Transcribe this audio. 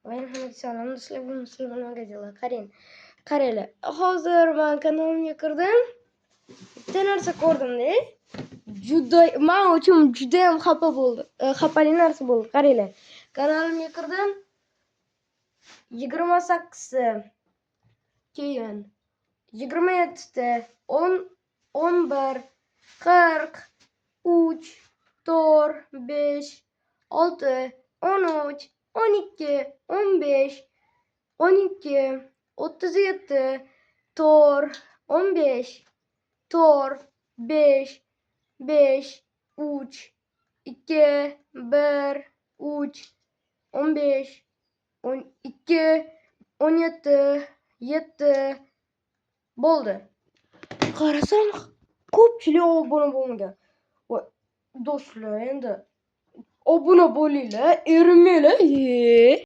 Men hammaga salom do'stlar, bu Musulmon magazinlar. Qaranglar. Hozir men kanalimga kirdim. Bitta narsa ko'rdim-da. Men uchun juda ham xafa bo'ldim. Xafali narsa bo'ldi. Qaranglar. Kanalimga kirdim. 28 keyin 27 10 11 40 3 4 5 6 13 12 15 12 37 4 15 4 5 5 3 2 1 3 15 12 17 7 bo'ldi. Qarasam ko'pchilik obuna bo'lmagan. Voy do'stlar, endi obuna bo'linglar, erinmanglar.